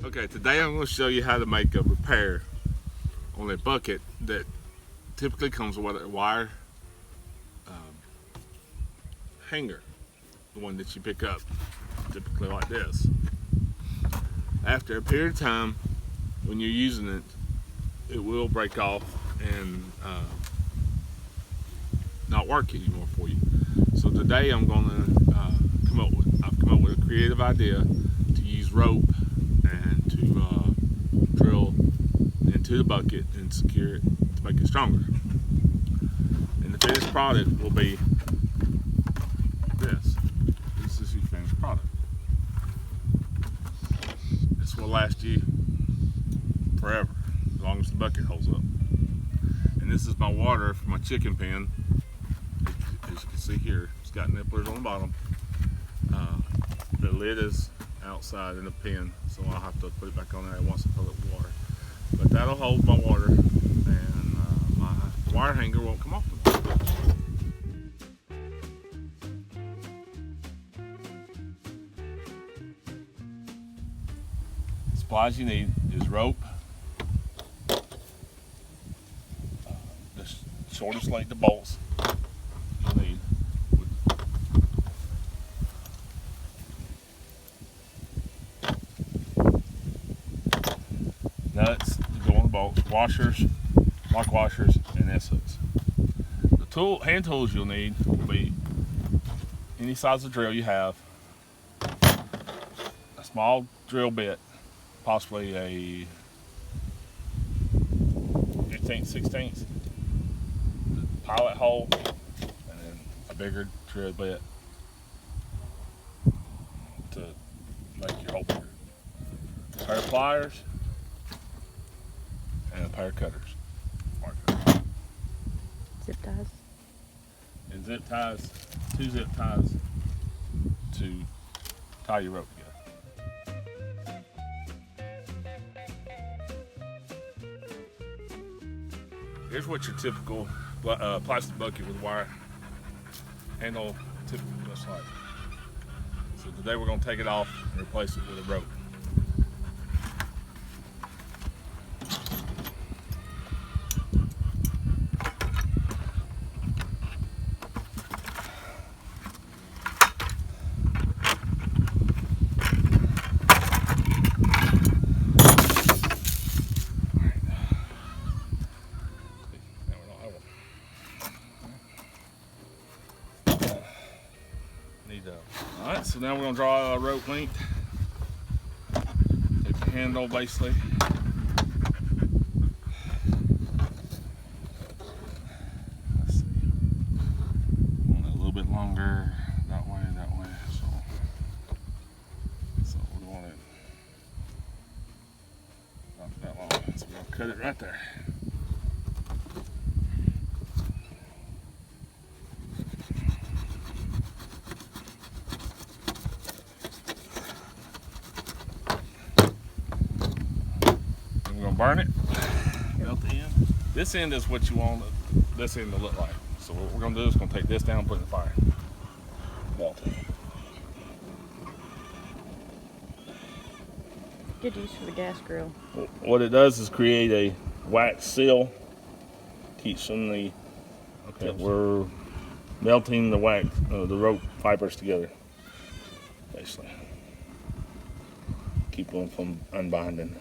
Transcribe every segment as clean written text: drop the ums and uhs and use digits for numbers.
Okay, today I'm going to show you how to make a repair on a bucket that typically comes with a wire hanger, the one that you pick up, typically like this. After a period of time, when you're using it, it will break off and not work anymore for you. So today I've come up with a creative idea to use rope and to drill into the bucket and secure it to make it stronger. And the finished product will be this. This is your finished product. This will last you forever, as long as the bucket holds up. And this is my water for my chicken pen. As you can see here, it's got nipplers on the bottom. The lid is outside in the pen, so I'll have to put it back on there once I fill it with water. But that'll hold my water, and my wire hanger won't come off. The supplies you need is rope, the shortest length of bolts you'll need, nuts to go on the bolts, washers, lock washers, and S-hooks. The hand tools you'll need will be any size of drill you have, a small drill bit, possibly a 15th, 16th, pilot hole, and then a bigger drill bit to make your hole bigger. A pair of pliers and a pair of cutters. Zip ties. And zip ties, 2 zip ties to tie your rope together. Here's what your typical plastic bucket with wire handle typically looks like. So today we're going to take it off and replace it with a rope. Alright, so now we're going to draw a rope length. Take the handle basically. Let's see. Want it a little bit longer that way. So we want it not that long. So we're going to cut it right there. Burn it, melt the end. This end is what you want this end to look like. So what we're going to do is going to take this down and put it in the fire. Melt it. Good use for the gas grill. What it does is create a wax seal. Keeps from the that we're melting the wax, the rope fibers together. Basically, keep them from unbinding.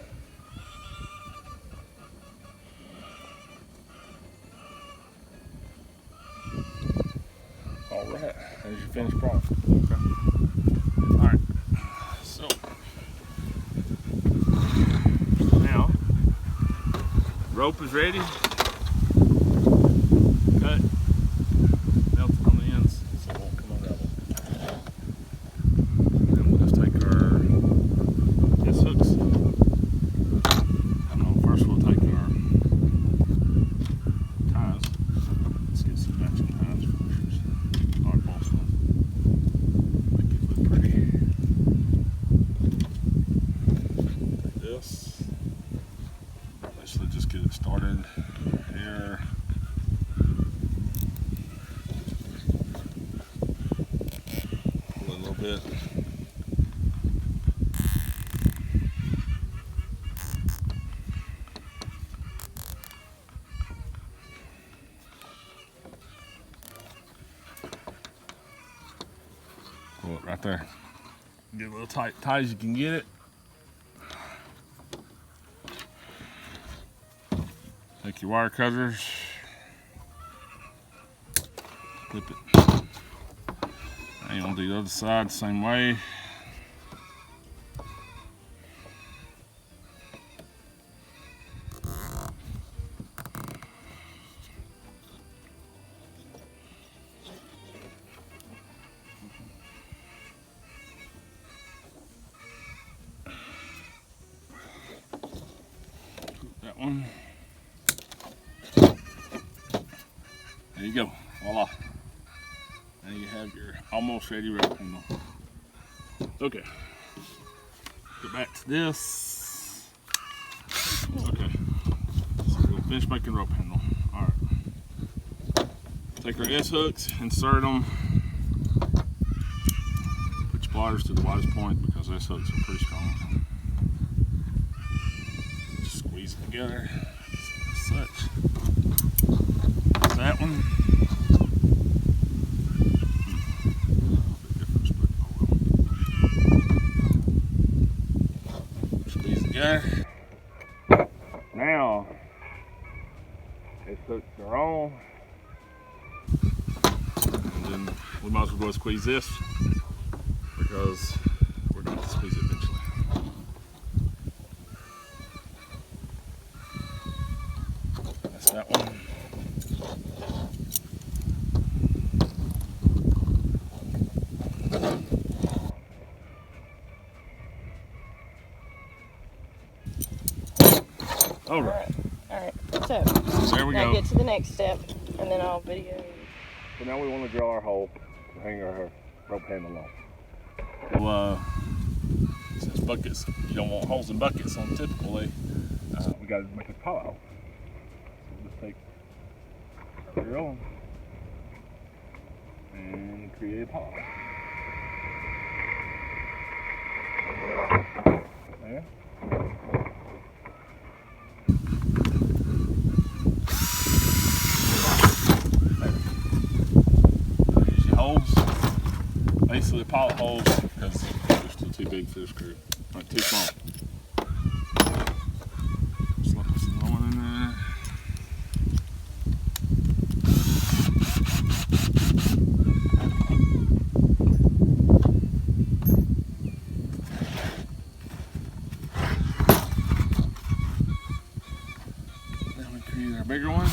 Alright, there's your finished product. Okay. Alright, so now rope is ready. Cut, melt it on the ends so it won't come unraveled. Then we'll just take our S-hooks. First we'll take our ties. Let's get some matching ties first. Make it look pretty. Take this. Basically just get it started here. Pull it a little bit. pull it right there. Get a little tight as you can get it. Take your wire cutters, clip it. And you're gonna do the other side the same way. That one. There you go. Voila. And you have your almost ready rope handle. Okay. Go back to this. Okay. So we're gonna finish making rope handle. Alright. Take our S hooks, insert them. Put your pliers to the widest point because S hooks are pretty strong. Just squeeze it together as such. There's that one. Now, it's hooks are on, and then we might as well go squeeze this because we're going to squeeze it eventually. That's that one. All right. So there we now go. get to the next step, and then I'll video you. So now we want to drill our hole to hang our rope handle on. Well, since buckets, you don't want holes in buckets on typically, we got to make a pillow. So we'll just take our drill and create a pillow. There. Basically pilot holes because they're still too big for the screw, like too small. Slip some one in there. Then we create our bigger one.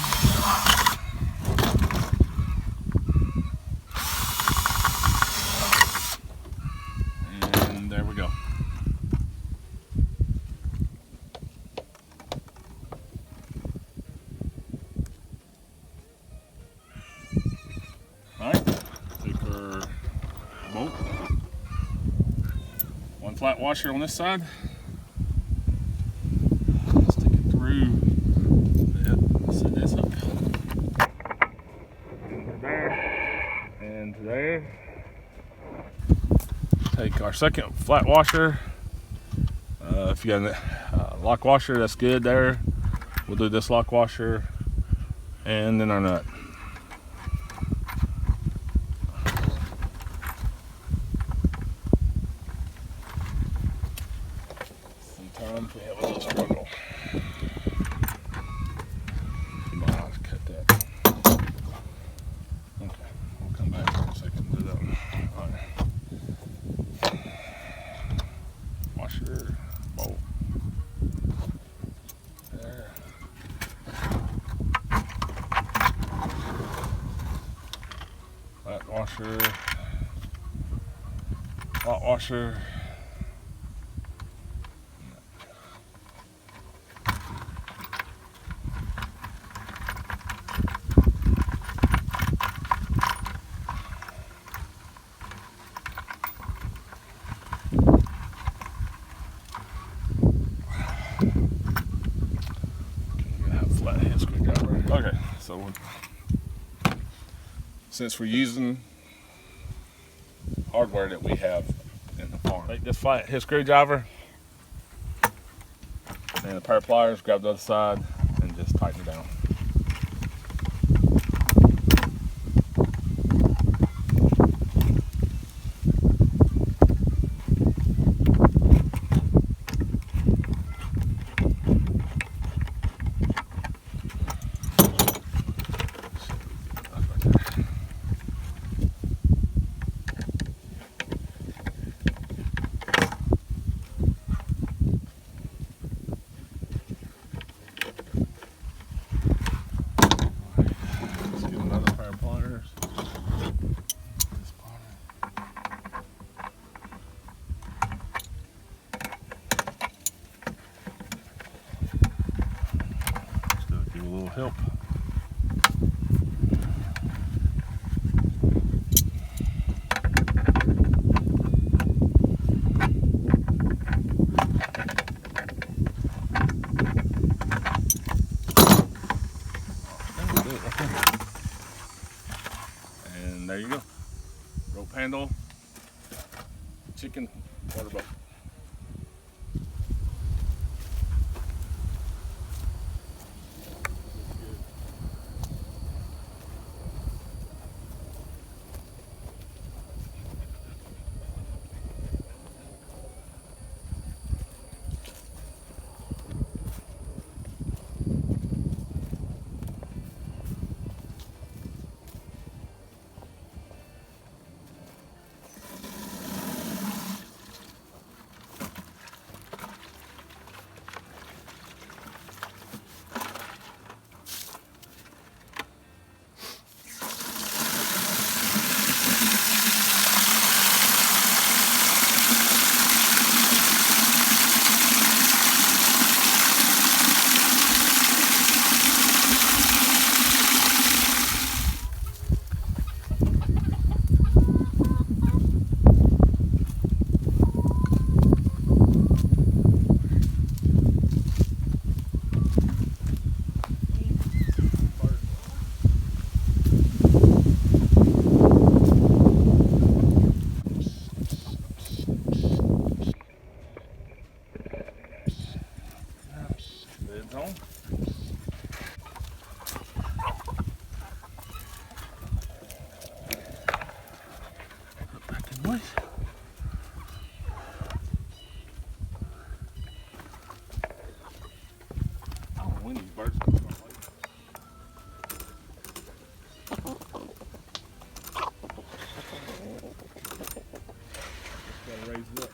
One flat washer on this side. Stick it through. Set this up. Into there and to there. Take our second flat washer. If you got a lock washer, that's good there. We'll do this lock washer and then our nut. Sometimes we have a little struggle. You might have to cut that. Okay, we'll come back in a second and do that one. All right. Washer, bolt. There. Flat washer. Hot washer. Flathead screwdriver. Okay, so since we're using hardware that we have in the farm, take this flathead screwdriver and a pair of pliers, grab the other side, and just tighten it down. And there you go. Rope handle, chicken water boat. Lid's on. Put back in place. I don't know when these birds come from. Gotta raise it up.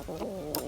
Oh.